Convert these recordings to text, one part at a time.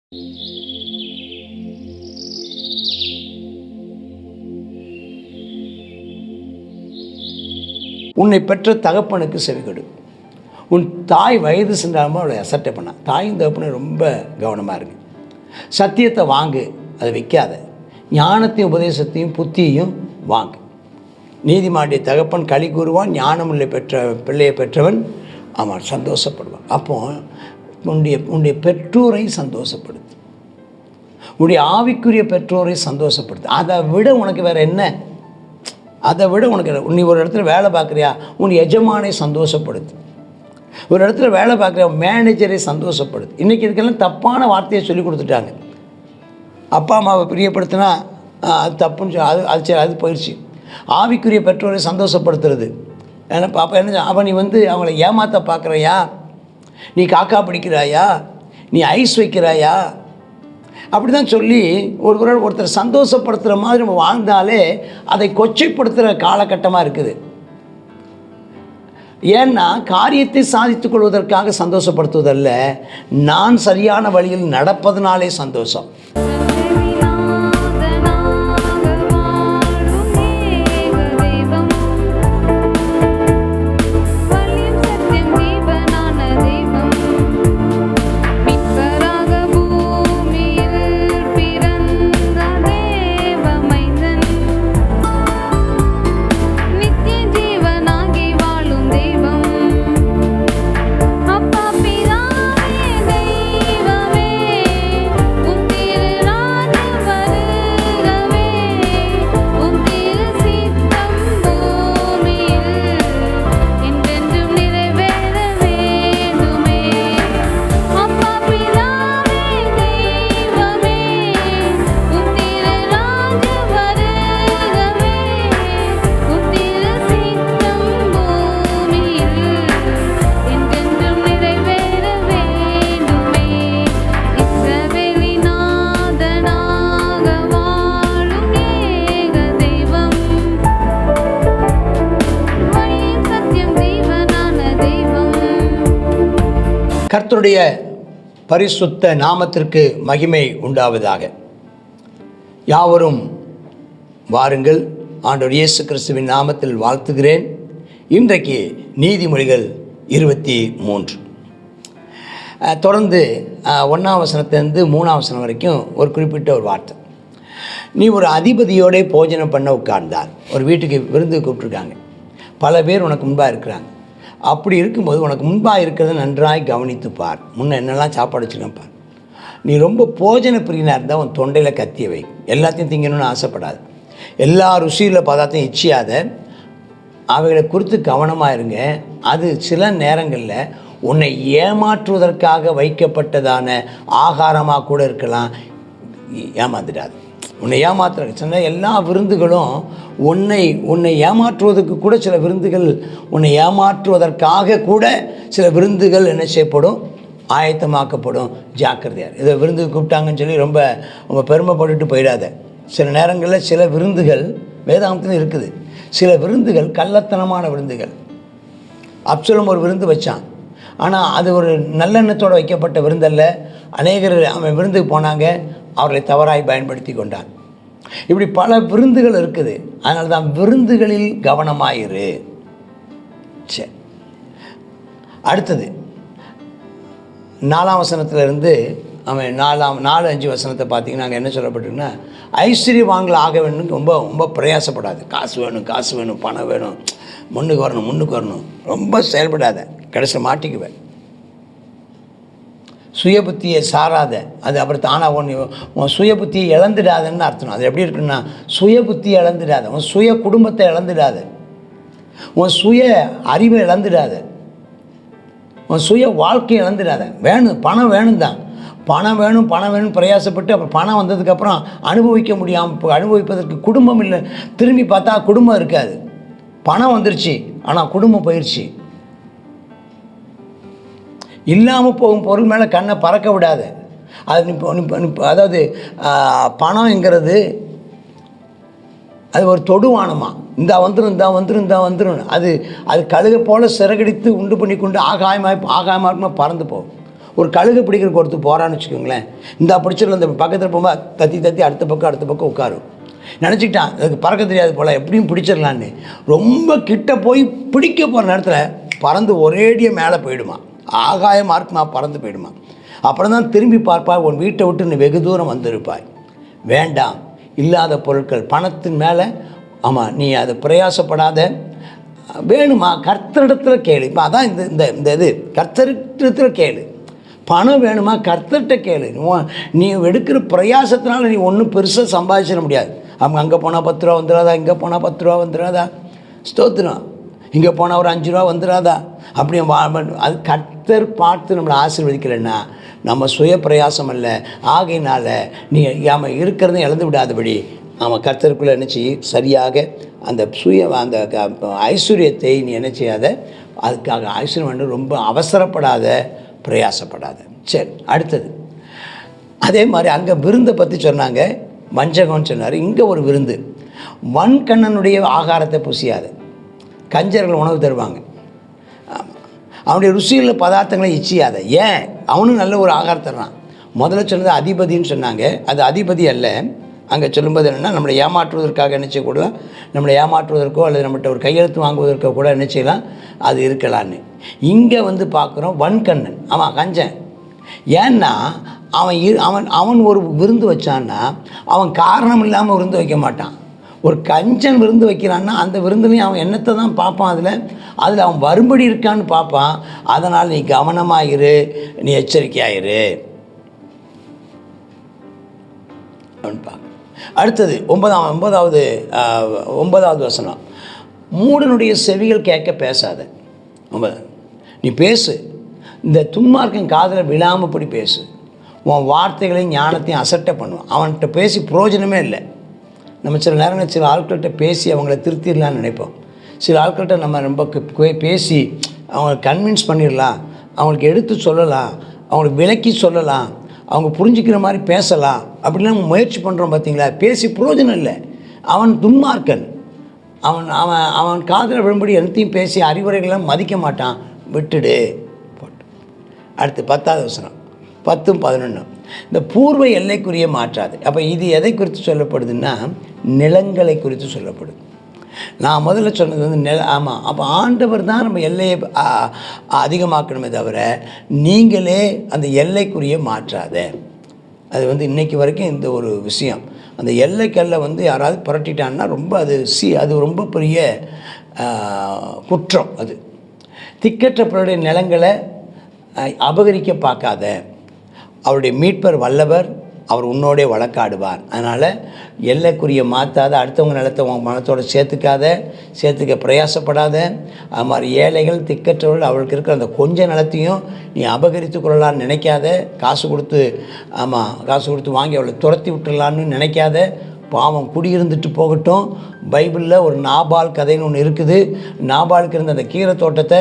உன்னை பெற்ற தகப்பனுக்கு செவிகொடு. உன் தாய் வயது சென்றாமல் அவளை அசட்டை பண்ண. தாயும் தகப்பனும் ரொம்ப கவனமாக இருங்க. சத்தியத்தை வாங்கு, அதை வைக்காத. ஞானத்தையும் உபதேசத்தையும் புத்தியையும் வாங்கு. நீதிமானுடைய தகப்பன் களி கூறுவான், ஞானமுள்ள பிள்ளையை பெற்றவன் அவன் சந்தோஷப்படுவான். அப்போ உன்னுடைய பெற்றோரை சந்தோஷப்படுத்து, உன்னுடைய ஆவிக்குரிய பெற்றோரை சந்தோஷப்படுத்து. அதை விட உனக்கு வேறு என்ன? அதை விட உனக்கு நீ ஒரு இடத்துல வேலை பார்க்குறியா, உன் எஜமானை சந்தோஷப்படுத்து. ஒரு இடத்துல வேலை பார்க்குறியா, மேனேஜரை சந்தோஷப்படுத்து. இன்றைக்கி இதுக்கெல்லாம் தப்பான வார்த்தையை சொல்லி கொடுத்துட்டாங்க. அப்பா அம்மாவை பிரியப்படுத்தினா அது தப்புன்னு அது போயிடுச்சு. ஆவிக்குரிய பெற்றோரை சந்தோஷப்படுத்துறது. ஏன்னா பாப்பா என்ன, அவன் நீ அவங்கள ஏமாற்ற பார்க்குறையா, நீ காக்கா பிடிக்கிறாயா, நீ ஐஸ் வைக்கிறாயா, அப்படி தான் சொல்லி ஒருத்தர் சந்தோஷப்படுத்துகிற மாதிரி நம்ம வாழ்ந்தாலே அதை கொச்சைப்படுத்துகிற காலகட்டமாக இருக்குது. ஏன்னா காரியத்தை சாதித்துக் கொள்வதற்காக சந்தோஷப்படுத்துவதல்ல, நான் சரியான வழியில் நடப்பதனாலே சந்தோஷம். கர்த்தருடைய பரிசுத்த நாமத்திற்கு மகிமை உண்டாவதாக. யாவரும் வாருங்கள், ஆண்டவர் இயேசு கிறிஸ்துவின் நாமத்தில் வாழ்த்துகிறேன். இன்றைக்கு நீதிமொழிகள் 23 தொடர்ந்து 1ஆம் வசனத்திலிருந்து 3ஆம் வசனம் வரைக்கும் ஒரு குறிப்பிட்ட ஒரு வார்த்தை. நீ ஒரு அதிபதியோட போஜனம் பண்ண உட்கார்ந்தார். ஒரு வீட்டுக்கு விருந்து கூப்பிட்ருக்காங்க, பல பேர் உனக்கு முன்பாக இருக்கிறாங்க. அப்படி இருக்கும்போது உனக்கு முன்பாக இருக்கிறத நன்றாய் கவனித்து பார். முன்னே என்னெல்லாம் சாப்பாடு வச்சுக்கணும் பார். நீ ரொம்ப போஜன பிரியனாக இருந்தால் உன் தொண்டையில் கத்திய வை. எல்லாத்தையும் திங்கணும்னு ஆசைப்படாது. எல்லா ருசியில் பதார்த்தம் இச்சியாத. அவைகளை குறித்து கவனமாக இருங்க. அது சில நேரங்களில் உன்னை ஏமாற்றுவதற்காக வைக்கப்பட்டதான ஆகாரமாக கூட இருக்கலாம். ஏமாந்துடாது. உன்னை ஏமாத்துற சின்ன எல்லா விருந்துகளும் உன்னை ஏமாற்றுவதற்கு கூட சில விருந்துகள், உன்னை ஏமாற்றுவதற்காக கூட சில விருந்துகள் என்ன செய்யப்படும், ஆயத்தமாக்கப்படும். ஜாக்கிரதையார். இதை விருந்துக்கு கூப்பிட்டாங்கன்னு சொல்லி ரொம்ப பெருமைப்பட்டுட்டு போயிடாத. சில நேரங்களில் சில விருந்துகள் வேதாந்தத்தில் இருக்குது. சில விருந்துகள் கள்ளத்தனமான விருந்துகள். அப்சலோம் ஒரு விருந்து வச்சான், ஆனால் அது ஒரு நல்லெண்ணத்தோடு வைக்கப்பட்ட விருந்தல்ல. அநேகர் அவன் விருந்துக்கு போனாங்க, அவர்களை தவறாய் பயன்படுத்தி கொண்டான். இப்படி பல விருந்துகள் இருக்குது. அதனால தான் விருந்துகளில் கவனமாயிரு. சரி, அடுத்தது 4ஆம் வசனத்திலிருந்து அவன் 4-5 வசனத்தை பார்த்தீங்கன்னா அங்கே என்ன சொல்லப்பட்டிருக்குன்னா, ஐஸ்வர்யவான்கள் ஆக வேணும்னு ரொம்ப ரொம்ப பிரயாசப்படாது. காசு வேணும், பணம் வேணும், முன்னுக்கு வரணும், ரொம்ப செயல்படாத, கடைசி மாட்டிக்குவேன். சுய புத்தியை சாராத. அது அப்புறம் தானாக உன் சுய புத்தியை இழந்துடாதன்னு அர்த்தம். அது எப்படி இருக்குன்னா, சுய புத்தியை இழந்துடாத, உன் சுய குடும்பத்தை இழந்துடாத, உன் சுய அறிவை இழந்துடாத, உன் சுய வாழ்க்கையை இழந்துடாத. பணம் வேணும் தான். பணம் வேணும் பிரயாசப்பட்டு அப்புறம் பணம் வந்ததுக்கப்புறம் அனுபவிப்பதற்கு குடும்பம் இல்லை. திரும்பி பார்த்தா குடும்பம் இருக்காது. பணம் வந்துருச்சு, ஆனால் குடும்பம் போயிடுச்சு. இல்லாமல் போகும் பொருள் மேலே கண்ணை பறக்க விடாத. அது அதாவது பணம்ங்கிறது அது ஒரு தொடுவானமா. இந்தா வந்துடும். அது கழுகை போல் சிறகடித்து உண்டு பண்ணி கொண்டு ஆகாயமாக பறந்து போகும். ஒரு கழுகு பிடிக்கிறதுக்கு ஒருத்தர் போகிறான்னு வச்சுக்கோங்களேன், இந்த பிடிச்சிடல, இந்த பக்கத்தில் போகும்போது தத்தி தத்தி அடுத்த பக்கம் உட்காரும். நினச்சிக்கிட்டான் அதுக்கு பறக்க தெரியாது போல், எப்படியும் பிடிச்சிடலான்னு. ரொம்ப கிட்ட போய் பிடிக்க போகிற நேரத்தில் பறந்து ஒரேடியாக மேலே போயிடுமா, ஆகாய மார்க்கமாக பறந்து போயிடுமா. அப்புறம் தான் திரும்பி பார்ப்பாய், உன் வீட்டை விட்டு நீ வெகு தூரம் வந்திருப்பாய். வேண்டாம், இல்லாத பொருட்கள் பணத்தின் மேலே, ஆமாம், நீ அதை பிரயாசப்படாத. வேணுமா கர்த்தரிடத்தில் கேளு. இப்போ அதான் இந்த இது கர்த்தரிடத்தில் கேளு. பணம் வேணுமா கர்த்தர்கிட்ட கேளு. நீ எடுக்கிற பிரயாசத்தினால நீ ஒன்றும் பெருசாக சம்பாதிச்சிட முடியாது. அவங்க அங்கே போனால் 10 ரூபா வந்துடாதா, இங்கே போனால் 10 ரூபா வந்துடாதா, ஸ்தோத்திரம், இங்கே போனால் ஒரு 5 ரூபா வந்துடாதா, அப்படி அது கர்த்தர் பார்த்து நம்மளை ஆசீர்வதிக்கலைன்னா நம்ம சுய பிரயாசம் அல்ல. ஆகையினால் நீ நாம் இருக்கிறதையும் இழந்து விடாதபடி நாம் கர்த்தருக்குள்ளே நினச்சி சரியாக அந்த அந்த ஐஸ்வர்யத்தை நீ என்ன செய்யாத, அதுக்காக ஐஸ்வர்யம் வந்து ரொம்ப அவசரப்படாத, பிரயாசப்படாத. சரி, அடுத்தது அதே மாதிரி அங்கே விருந்தை பற்றி சொன்னாங்க, வஞ்சகம்னு சொன்னார். இங்கே ஒரு விருந்து, வன்கண்ணனுடைய ஆகாரத்தை புசியாத. கஞ்சர்கள் உணவு தருவாங்க, அவனுடைய ருசியுள்ள பதார்த்தங்களை இச்சியாத. ஏன், அவனும் நல்ல ஒரு ஆகாரம் தர்றான். முதல்ல சொன்னது அதிபதின்னு சொன்னாங்க, அது அதிபதி அல்ல. அங்கே சொல்லும்போது என்னென்னா, நம்மளை ஏமாற்றுவதற்காக என்ன செய்யக்கூடலாம், நம்மளை ஏமாற்றுவதற்கோ அல்லது நம்மகிட்ட ஒரு கையெழுத்து வாங்குவதற்கோ கூட என்ன செய்யலாம், அது இருக்கலான்னு. இங்கே வந்து பார்க்குறோம் வன்கண்ணன், அவன் கஞ்சன். ஏன்னா அவன் ஒரு விருந்து வச்சான்னா அவன் காரணம் இல்லாமல் விருந்து வைக்க மாட்டான். ஒரு கஞ்சன் விருந்து வைக்கிறான்னா அந்த விருந்துலையும் அவன் என்னத்தை தான் பார்ப்பான், அதில் அவன் வரும்படி இருக்கான்னு பார்ப்பான். அதனால் நீ கவனமாயிரு, நீ எச்சரிக்கையாயிரு அப்படின்னு பார்க்க. அடுத்தது 9வது வசனம், மூடனுடைய செவிகள் கேட்க பேசாத. 9, நீ பேசு, இந்த துன்மார்க்கன் காதில் விழாமப்படி பேசு. உன் வார்த்தைகளையும் ஞானத்தையும் அசட்டை பண்ணுவான். அவன்கிட்ட பேசி பிரயோஜனமே இல்லை. நம்ம சில நேரங்களில் சில ஆட்கள்கிட்ட பேசி அவங்கள திருத்திடலான்னு நினைப்போம். சில ஆட்கள்கிட்ட நம்ம ரொம்ப பேசி அவங்கள கன்வின்ஸ் பண்ணிடலாம், அவங்களுக்கு எடுத்து சொல்லலாம், அவங்களுக்கு விளக்கி சொல்லலாம், அவங்க புரிஞ்சுக்கிற மாதிரி பேசலாம் அப்படிலாம் நம்ம முயற்சி பண்ணுறோம். பார்த்தீங்களா, பேசி பிரயோஜனம் இல்லை. அவன் துன்மார்க்கன். அவன் காதில் விழும்படி எல்லாத்தையும் பேசி அறிவுரைகள்லாம் மதிக்க மாட்டான், விட்டுடு போட்டு. அடுத்து 10வது வசனம், 10, 11, இந்த பூர்வ எல்லைக்குரிய மாற்றாது. அப்போ இது எதை குறித்து சொல்லப்படுதுன்னா, நிலங்களை குறித்து சொல்லப்படுது. நான் முதல்ல சொன்னது வந்து ஆமாம், அப்போ ஆண்டவர் தான் நம்ம எல்லையை அதிகமாக்கணுமே தவிர நீங்களே அந்த எல்லைக்குரிய மாற்றாத. அது வந்து இன்றைக்கி வரைக்கும் இந்த ஒரு விஷயம், அந்த எல்லைக்கல்லை வந்து யாராவது புரட்டிட்டான்னா ரொம்ப அது ரொம்ப பெரிய குற்றம். அது திக்கற்றவருடைய நிலங்களை அபகரிக்க பார்க்காத. அவருடைய மீட்பர் வல்லவர், அவர் உன்னோடே வழக்காடுவார். அதனால் எல்லைக்குரிய மாற்றாத, அடுத்தவங்க நிலத்தை உங்கள் மனத்தோடு சேர்த்துக்க பிரயாசப்படாத. அது மாதிரி ஏழைகள் திக்கற்றவர்கள் அவளுக்கு இருக்கிற அந்த கொஞ்ச நிலத்தையும் நீ அபகரித்து கொள்ளலான்னு நினைக்காத. காசு கொடுத்து வாங்கி அவளை துரத்தி விட்டுடலான்னு நினைக்காத. பாவம் குடியிருந்துட்டு போகட்டும். பைபிளில் ஒரு நாபால் கதைன்னு ஒன்று இருக்குது. நாபாலுக்கு இருந்த அந்த கீரை தோட்டத்தை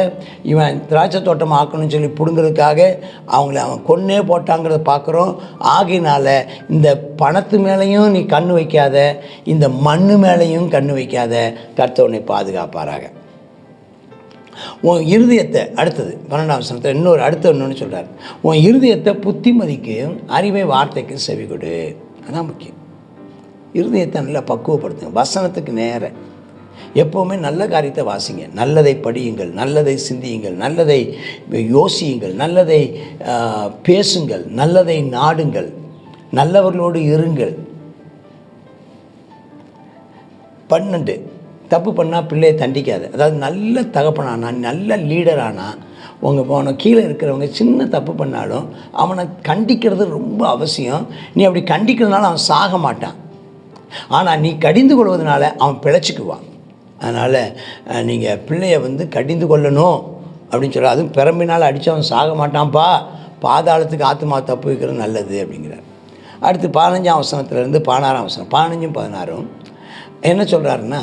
இவன் திராட்சை தோட்டம் ஆக்கணும்னு சொல்லி பிடுங்கிறதுக்காக அவன் கொன்னே போட்டாங்கிறத பார்க்குறோம். ஆகையினால் இந்த பணத்து மேலேயும் நீ கண்ணு வைக்காத, இந்த மண்ணு மேலேயும் கண்ணு வைக்காத. கர்த்தர் உன்னை பாதுகாப்பாராக. உன் இருதயத்தை, அடுத்தது 12ஆம் வசனத்தில் இன்னொன்று சொல்கிறார், உன் இருதயத்தை புத்திமதிக்கு அறிவை வார்த்தைக்கு செவி கொடு. அதான் முக்கியம். இருதயத்தை நல்லா பக்குவப்படுத்துங்க. வசனத்துக்கு நேர எப்போவுமே நல்ல காரியத்தை வாசிங்க, நல்லதை படியுங்கள், நல்லதை சிந்தியுங்கள், நல்லதை யோசியுங்கள், நல்லதை பேசுங்கள், நல்லதை நாடுங்கள், நல்லவர்களோடு இருங்கள். 12, தப்பு பண்ணால் பிள்ளையை தண்டிக்காது. அதாவது நல்ல தகப்பனானா, நல்ல லீடரானா, உங்கள் கீழே இருக்கிறவங்க சின்ன தப்பு பண்ணாலும் அவனை கண்டிக்கிறது ரொம்ப அவசியம். நீ அப்படி கண்டிக்கிறதுனால அவன் சாக மாட்டான், ஆனால் நீ கடிந்து கொள்வதனால அவன் பிழைச்சிக்குவான். அதனால் நீங்கள் பிள்ளையை வந்து கடிந்து கொள்ளணும் அப்படின்னு சொல்ல. அதுவும் பிறம்பினால் அடித்து அவன் சாக மாட்டான்ப்பா, பாதாளத்துக்கு ஆத்மா தப்பு வைக்கிறது நல்லது அப்படிங்கிறார். அடுத்து 15ஆம் வசனத்துலேருந்து 16ஆம் வசனம், 15, 16 என்ன சொல்கிறாருன்னா,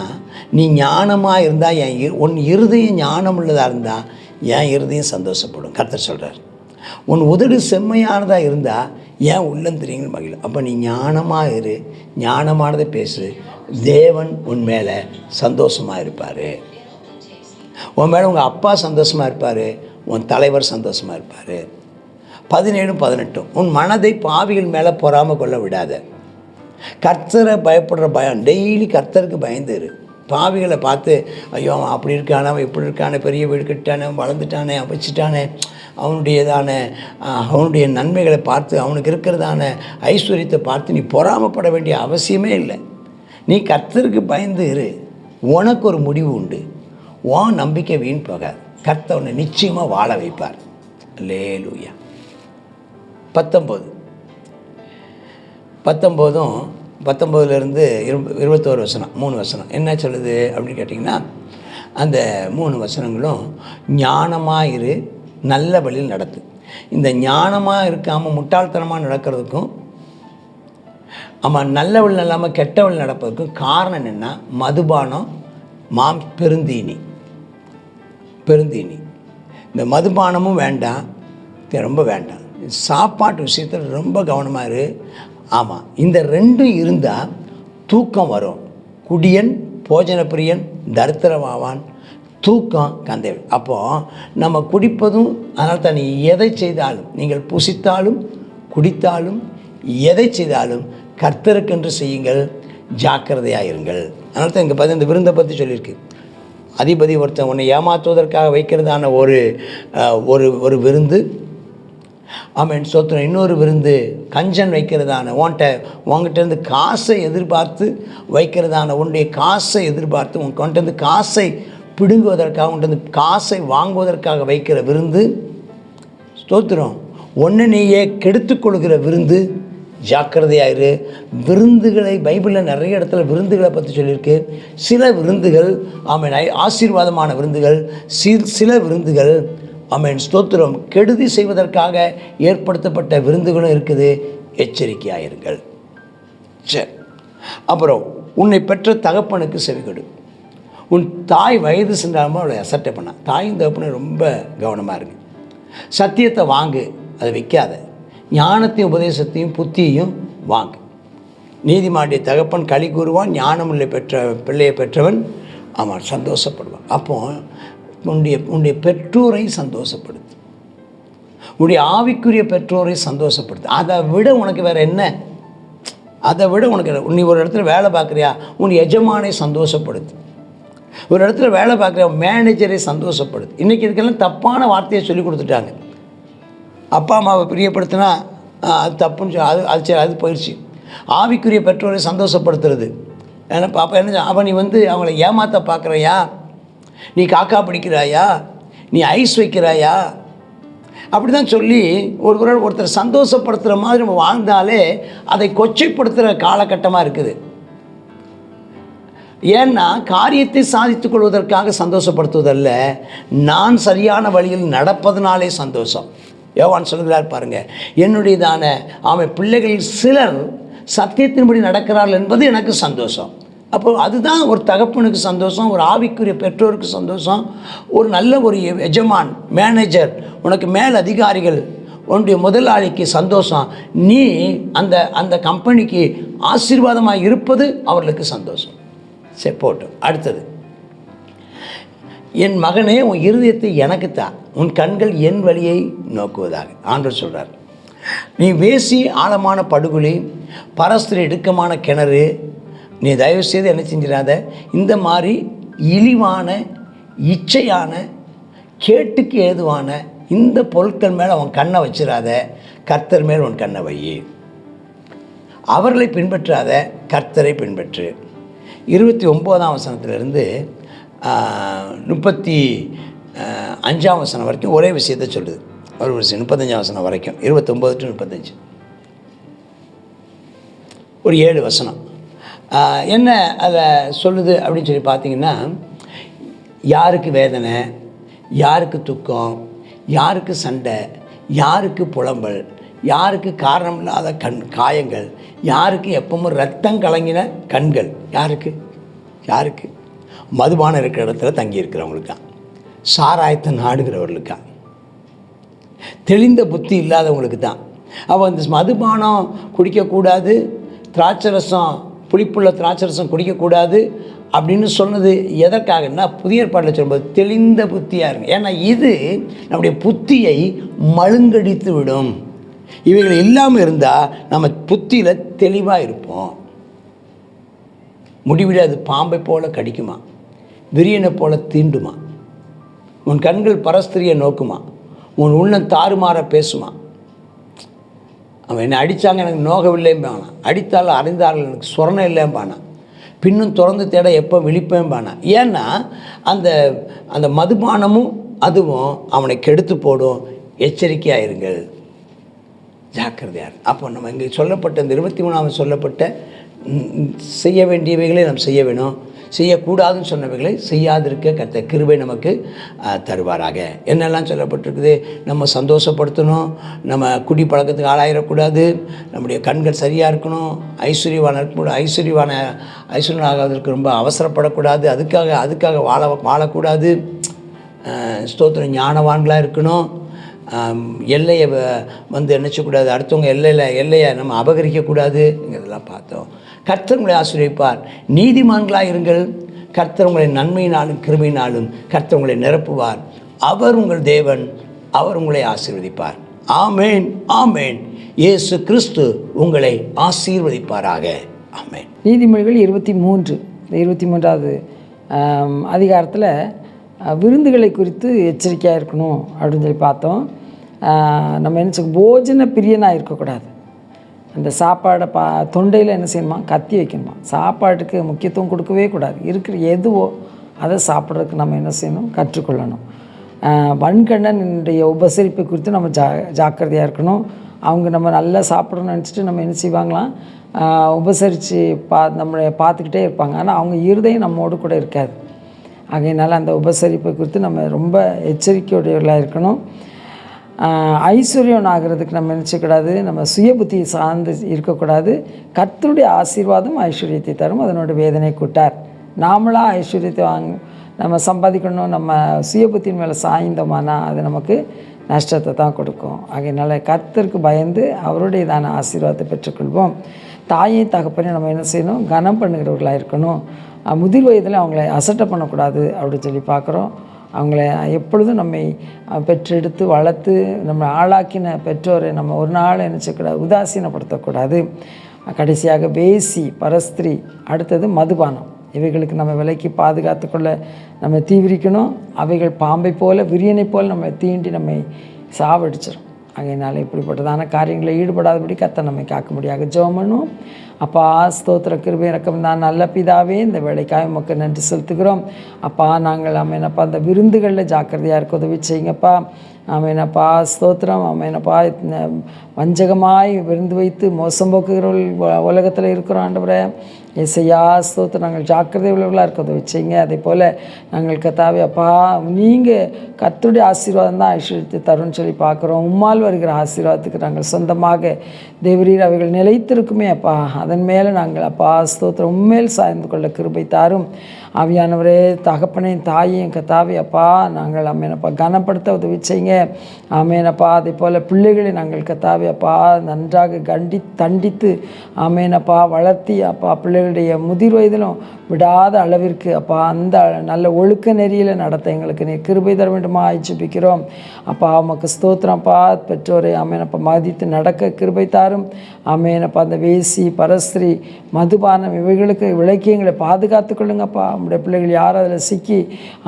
நீ ஞானமாக இருந்தால் உன் இருதயம் ஞானம் உள்ளதாக இருந்தால் என் இருதயம் சந்தோஷப்படும். கர்த்தர் சொல்கிறார், உன் உதடு செம்மையானதாக இருந்தால் ஏன் உள்ளம் தெரியுங்கன்னு மகிழும். அப்போ நீ ஞானமாக இரு, ஞானமானதை பேசு. தேவன் உன் மேலே சந்தோஷமாக இருப்பார். உன் மேலே உங்கள் அப்பா சந்தோஷமாக இருப்பார், உன் தலைவர் சந்தோஷமாக இருப்பார். 17-18 உன் மனதை பாவிகள் மேலே பொறாமல் கொள்ள விடாத. கர்த்தரை பயப்படுற பயம், டெய்லி கர்த்தருக்கு பயந்துரு. பாவிகளை பார்த்து ஐயோ அவன் அப்படி இருக்கானே, அவன் இப்படி இருக்கானே, பெரிய வீடு கட்டானே, வளர்ந்துட்டானே, வச்சுட்டானே, அவனுடைய நன்மைகளை பார்த்து, அவனுக்கு இருக்கிறதான ஐஸ்வர்யத்தை பார்த்து நீ பொறாமப்பட வேண்டிய அவசியமே இல்லை. நீ கர்த்தருக்கு பயந்து இரு. உனக்கு ஒரு முடிவு உண்டு. உன் நம்பிக்கை வீண் போகாது. கர்த்தர் உன்னை நிச்சயமாக வாழ வைப்பார். அல்லேலூயா. 19 21 வசனம், 3 வசனம் என்ன சொல்லுது அப்படின்னு கேட்டிங்கன்னா, அந்த 3 வசனங்களும் ஞானமாக இரு, நல்ல வழியில் நடத்து. இந்த ஞானமாக இருக்காமல் முட்டாள்தனமாக நடக்கிறதுக்கும், ஆமாம் நல்ல வழி இல்லாமல் கெட்ட வழி நடப்பதுக்கும் காரணம் என்னென்னா மதுபானம், பெருந்தீனி. இந்த மதுபானமும் வேண்டாம், ரொம்ப வேண்டாம். சாப்பாட்டு விஷயத்தில் ரொம்ப கவனமாக இரு. ஆமாம், இந்த ரெண்டும் இருந்தால் தூக்கம் வரும். குடியன் போஜன பிரியன் தரித்திரமாவான், தூக்கம் கந்தை. அப்போது நம்ம குடிப்பதும், அதனால் தான் நீ எதை செய்தாலும், நீங்கள் புசித்தாலும் குடித்தாலும் எதை செய்தாலும் கர்த்தருக்கென்று செய்யுங்கள், ஜாக்கிரதையாக இருங்கள். அதனால தான் இங்கே பார்த்து இந்த விருந்தை பற்றி சொல்லியிருக்கு. அதிபதி ஒருத்தன் உன்னை ஏமாற்றுவதற்காக வைக்கிறதான ஒரு விருந்து. ஆமென் சோத்திரம். இன்னொரு விருந்து கஞ்சன் வைக்கிறதான, உங்ககிட்டருந்து காசை எதிர்பார்த்து வைக்கிறதான, உன்னுடைய காசை எதிர்பார்த்து உன்கிட்டருந்து காசை பிடுங்குவதற்காக, உன்கிட்ட காசை வாங்குவதற்காக வைக்கிற விருந்து. ஸ்தோத்திரம். ஒன்று நீயே கெடுத்துக்கொள்கிற விருந்து. ஜாக்கிரதையாயிரு. விருந்துகளை பைபிளில் நிறைய இடத்துல விருந்துகளை பற்றி சொல்லியிருக்கு. சில விருந்துகள் ஆமென் ஆசீர்வாதமான விருந்துகள், சில விருந்துகள் ஆமென் ஸ்தோத்திரம் கெடுதி செய்வதற்காக ஏற்படுத்தப்பட்ட விருந்துகளும் இருக்குது. எச்சரிக்கையாயிருங்கள். சரி, அப்புறம் உன்னை பெற்ற தகப்பனுக்கு செவிகொடு. உன் தாய் வயது சென்றாலும் அவளை அசட்டை பண்ண. தாயும் தகப்பனும் ரொம்ப கவனமாக இருக்கு. சத்தியத்தை வாங்கு, அதை வைக்காத. ஞானத்தையும் உபதேசத்தையும் புத்தியையும் வாங்கு. நீதிமானுடைய தகப்பன் களி கூறுவான், ஞானமுள்ள பிள்ளையை பெற்றவன் அவன் சந்தோஷப்படுவான். அப்போ உன்னுடைய பெற்றோரை சந்தோஷப்படுத்து, உன்னுடைய ஆவிக்குரிய பெற்றோரை சந்தோஷப்படுத்து. அதை விட உனக்கு வேறு என்ன? அதை விட உனக்கு, நீ ஒரு இடத்துல வேலை பார்க்குறியா, உன் எஜமானை சந்தோஷப்படுத்து. ஒரு இடத்துல வேலை பார்க்குற மேனேஜரை சந்தோஷப்படுத்து. இன்றைக்கி இதுக்கெல்லாம் தப்பான வார்த்தையை சொல்லி கொடுத்துட்டாங்க. அப்பா அம்மாவை பிரியப்படுத்தினா அது தப்புன்னு அது போயிடுச்சு. ஆவிக்குரிய பெற்றோரை சந்தோஷப்படுத்துறது. ஏன்னா பாப்பா என்ன, அவன் நீ அவங்கள ஏமாற்ற பார்க்குறையா, நீ காக்கா பிடிக்கிறாயா, நீ ஐஸ் வைக்கிறாயா, அப்படி தான் சொல்லி ஒருத்தர் சந்தோஷப்படுத்துகிற மாதிரி நம்ம வாழ்ந்தாலே அதை கொச்சைப்படுத்துகிற காலகட்டமாக இருக்குது. ஏன்னா காரியத்தை சாதித்துக் கொள்வதற்காக சந்தோஷப்படுத்துவதல்ல, நான் சரியான வழியில் நடப்பதனாலே சந்தோஷம். யோவான் சொல்கிறார் பாருங்க, என்னுடையதான அவன் பிள்ளைகளில் சிலர் சத்தியத்தின்படி நடக்கிறார்கள் என்பது எனக்கு சந்தோஷம். அப்போ அதுதான் ஒரு தகப்பனுக்கு சந்தோஷம், ஒரு ஆவிக்குரிய பெற்றோருக்கு சந்தோஷம், ஒரு நல்ல ஒரு எஜமான் மேனேஜர், உனக்கு மேல் அதிகாரிகள், உன்னுடைய முதலாளிக்கு சந்தோஷம். நீ அந்த கம்பெனிக்கு ஆசீர்வாதமாக இருப்பது அவர்களுக்கு சந்தோஷம். சரி போட்டோம். அடுத்தது, என் மகனே உன் இருதயத்தை எனக்குத்தான், உன் கண்கள் என் வழியை நோக்குவதாக ஆண்டவர் சொல்கிறார். நீ வேசி ஆழமான படுகொலி, பரஸ்திரி இடுக்கமான கிணறு, நீ தயவுசெய்து என்ன செஞ்சிடாத. இந்த மாதிரி இழிவான இச்சையான கேட்டுக்கு ஏதுவான இந்த பொருட்கள் மேலே அவன் கண்ணை வச்சிடாத. கர்த்தர் மேல் உன் கண்ணை வை. அவர்களை பின்பற்றாத, கர்த்தரை பின்பற்று. 29ஆம் வசனத்திலிருந்து 35ஆம் வசனம் வரைக்கும் ஒரே விஷயத்தை சொல்லுது. ஒரு விஷயம் 35ஆம் வசனம் வரைக்கும், 29 to 35 ஒரு 7 வசனம் என்ன அதை சொல்லுது அப்படின்னு சொல்லி பார்த்தீங்கன்னா, யாருக்கு வேதனை, யாருக்கு துக்கம், யாருக்கு சண்டை, யாருக்கு புலம்பல், யாருக்கு காரணம் இல்லாத காயங்கள், யாருக்கு எப்பவும் ரத்தம் கலங்கின கண்கள், யாருக்கு மதுபானம் இருக்கிற இடத்துல தங்கியிருக்கிறவங்களுக்கா, சாராயத்தை நாடுகிறவர்களுக்கா, தெளிந்த புத்தி இல்லாதவங்களுக்கு தான். அப்போ இந்த மதுபானம் குடிக்கக்கூடாது, திராட்சை ரசம் புளிப்புள்ள திராட்சரசம் குடிக்கக்கூடாது அப்படின்னு சொன்னது எதற்காகன்னா, புதிய ஏற்பாட்டில் சொல்லும்போது தெளிந்த புத்தியாக இருங்க. ஏன்னா இது நம்முடைய புத்தியை மழுங்கடித்து விடும். இவைகள் இல்லாமல் இருந்தால் நம்ம புத்தியில் தெளிவாக இருப்போம். முடிவில் அது பாம்பை போல கடிக்குமா, விரியனை போல தீண்டுமா, உன் கண்கள் பரஸ்திரியை நோக்குமா, உன் உள்ளம் தாறுமாற பேசுமா. அவன் என்னை அடித்தாங்க, எனக்கு நோகவில்லைம்பானா, அடித்தாலும் அறிந்தார்கள் எனக்கு சொரணம் இல்லைம்பானா, பின்னும் திறந்து தேட எப்போ விழிப்பேன்பானா. ஏன்னா அந்த அந்த மதுபானமும் அதுவும் அவனை கெடுத்து போடும். எச்சரிக்கையாக இருங்கள், ஜாக்கிரதையார். அப்போ நம்ம இங்கே சொல்லப்பட்ட இந்த 23ஆவது சொல்லப்பட்ட செய்ய வேண்டியவைகளை நாம் செய்ய வேணும், செய்யக்கூடாதுன்னு சொன்னவைகளை செய்யாதிருக்க கர்த்தர் கிருபை நமக்கு தருவாராக. என்னெல்லாம் சொல்லப்பட்டிருக்குது? நம்ம சந்தோஷப்படுத்தணும், நம்ம குடி பழக்கத்துக்கு ஆளாயிடக்கூடாது, நம்முடைய கண்கள் சரியாக இருக்கணும், ஐஸ்வர்யம் ஆகாததற்கு ரொம்ப அவசரப்படக்கூடாது, அதுக்காக வாழக்கூடாது, ஸ்தோத்திரம் ஞானவான்களாக இருக்கணும், எல்லையை நினச்சக்கூடாது, அடுத்தவங்க எல்லையை நம்ம அபகரிக்கக்கூடாதுங்கிறதெல்லாம் பார்த்தோம். கர்த்தர் உங்களை ஆசீர்வதிப்பார். நீதிமான்களாக இருங்கள், கர்த்தர் உங்களை நன்மையினாலும் கிருபையினாலும் கர்த்தர் உங்களை நிரப்புவார். அவர் உங்கள் தேவன், அவர் உங்களை ஆசீர்வதிப்பார். ஆமேன், ஆமேன். இயேசு கிறிஸ்து உங்களை ஆசீர்வதிப்பாராக. ஆமேன். நீதிமொழிகள் 23, 23வது அதிகாரத்தில் விருந்துகளை குறித்து எச்சரிக்கையாக இருக்கணும் அப்படின்னு சொல்லி பார்த்தோம். நம்ம என்ன போஜன பிரியனாக இருக்கக்கூடாது. அந்த சாப்பாடை தொண்டையில் என்ன செய்யணுமா, கத்தி வைக்கணுமா. சாப்பாட்டுக்கு முக்கியத்துவம் கொடுக்கவே கூடாது. இருக்கிற எதுவோ அதை சாப்பிட்றதுக்கு நம்ம என்ன செய்யணும், கற்றுக்கொள்ளணும். வன்கண்ணனுடைய உபசரிப்பை குறித்து நம்ம ஜாக்கிரதையாக இருக்கணும். அவங்க நம்ம நல்லா சாப்பிடணும்னு நினச்சிட்டு நம்ம என்ன செய்வாங்களாம், உபசரித்து நம்மளை பார்த்துக்கிட்டே இருப்பாங்க. ஆனால் அவங்க இருதயம் நம்மோடு கூட இருக்காது. ஆகையினால அந்த உபசரிப்பை குறித்து நம்ம ரொம்ப எச்சரிக்கையுடையவர்களாக இருக்கணும். ஐஸ்வர்யம் ஆகிறதுக்கு நம்ம நினச்சக்கூடாது, நம்ம சுய புத்தியை சார்ந்து இருக்கக்கூடாது. கர்த்தருடைய ஆசீர்வாதம் ஐஸ்வர்யத்தை தரும், அதனோட வேதனை கூட்டார். நாமளாக ஐஸ்வர்யத்தை நம்ம சம்பாதிக்கணும், நம்ம சுய புத்தியின் மேலே சாய்ந்தோமானா அது நமக்கு நஷ்டத்தை தான் கொடுக்கும். ஆகையினால கர்த்தருக்கு பயந்து அவருடையதான ஆசீர்வாதத்தை பெற்றுக்கொள்வோம். தாயை தகப்பனை நம்ம என்ன செய்யணும், கனம் பண்ணுகிறவர்களாக இருக்கணும். முதிர் வயதில் அவங்கள அசட்டை பண்ணக்கூடாது அப்படின்னு சொல்லி பார்க்குறோம். அவங்கள எப்பொழுதும் நம்மை பெற்றெடுத்து வளர்த்து நம்ம ஆளாக்கின பெற்றோரை நம்ம ஒரு நாள் நினச்சக்கூடாது, உதாசீனப்படுத்தக்கூடாது. கடைசியாக வேசி, பரஸ்திரி, அடுத்தது மதுபானம், இவைகளுக்கு நம்ம விலைக்கு பாதுகாத்து கொள்ள நம்ம தீவிரிக்கணும். அவைகள் பாம்பை போல் விரியனை போல் நம்ம தீண்டி நம்மை சாவடிச்சிடும். ஆகையினால இப்படிப்பட்டதான காரியங்களில் ஈடுபடாதபடி கர்த்தர் நம்மை காக்க முடியாது. ஜெபம் பண்ணுவோம். அப்பா, ஸ்தோத்திர கிருபை இரக்கம் தான் நல்ல பிதாவே, இந்த வேலைக்காக உமக்கு நன்றி செலுத்துகிறோம். அப்பா, நாங்கள் ஆமேனப்பா அந்த விருந்துகளில் ஜாக்கிரதையாக இருக்க உதவி செய்யுங்கப்பா. ஆமேனப்பா, ஸ்தோத்திரம். ஆமேனப்பா, வஞ்சகமாய் விருந்து வைத்து மோசம் போக்குகிறவர்கள் உலகத்தில் இருக்கிறோம். ஆண்டவரே இசையா ஸ்தோத்திரம், நாங்கள் ஜாக்கிரதை உள்ளவர்களாக இருக்கிறத வச்சிங்க. அதே போல் நாங்கள் கர்த்தாவே அப்பா, நீங்கள் கர்த்தருடைய ஆசீர்வாதம் தான் ஐஸ்வர்யத்தை தரும்னு சொல்லி பார்க்குறோம். உம்மால் வருகிற ஆசீர்வாதத்துக்கு நாங்கள் சொந்தமாக தேவரீர் அவைகள் நிலைத்திருக்குமே அப்பா, அதன் மேலே நாங்கள் அப்பா ஸ்தோத்திரம் உண்மையில் சாய்ந்து கொள்ள கிருபை தாரும். ஆவியானவரே, தகப்பனையும் தாயையும் கர்த்தாவே அப்பா நாங்கள் ஆமேனப்பா கனப்படுத்த உதவி செய்யுங்க. ஆமேனப்பா, அதே போல் பிள்ளைகளை நாங்கள் கர்த்தாவே அப்பா நன்றாக தண்டித்து ஆமேனப்பா வளர்த்தி அப்பா பிள்ளைகளுடைய முதிர் வயதிலும் விடாத அளவிற்கு அப்பா அந்த நல்ல ஒழுக்க நெறியில் நடத்த எங்களுக்கு நீ கிருபை தர வேண்டுமா ஜெபிக்கிறோம். அப்பா உமக்கு ஸ்தோத்திரம். அப்பா, பெற்றோரை ஆமேனப்பா மதித்து நடக்க கிருபை தாரும். ஆமேனப்பா, அந்த வேசி, பரஸ்திரி, மதுபானம் இவைகளுக்கு விலக்கி எங்களை பாதுகாத்து கொள்ளுங்கப்பா. நம்முடைய பிள்ளைகள் யார் அதில் சிக்கி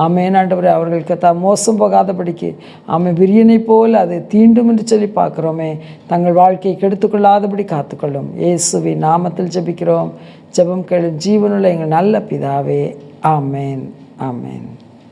ஆமேனாண்டவரை அவர்களுக்கு மோசம் போகாதபடிக்கு விரியனை போல் அது தீண்டும் என்று சொல்லி பார்க்குறோமே, தங்கள் வாழ்க்கையை கெடுத்துக்கொள்ளாதபடி காத்துக்கொள்ளும். இயேசுவின் நாமத்தில் ஜெபிக்கிறோம். ஜெபம் கேளு ஜீவனுள்ள எங்கள் நல்ல பிதாவே. ஆமேன், ஆமேன்.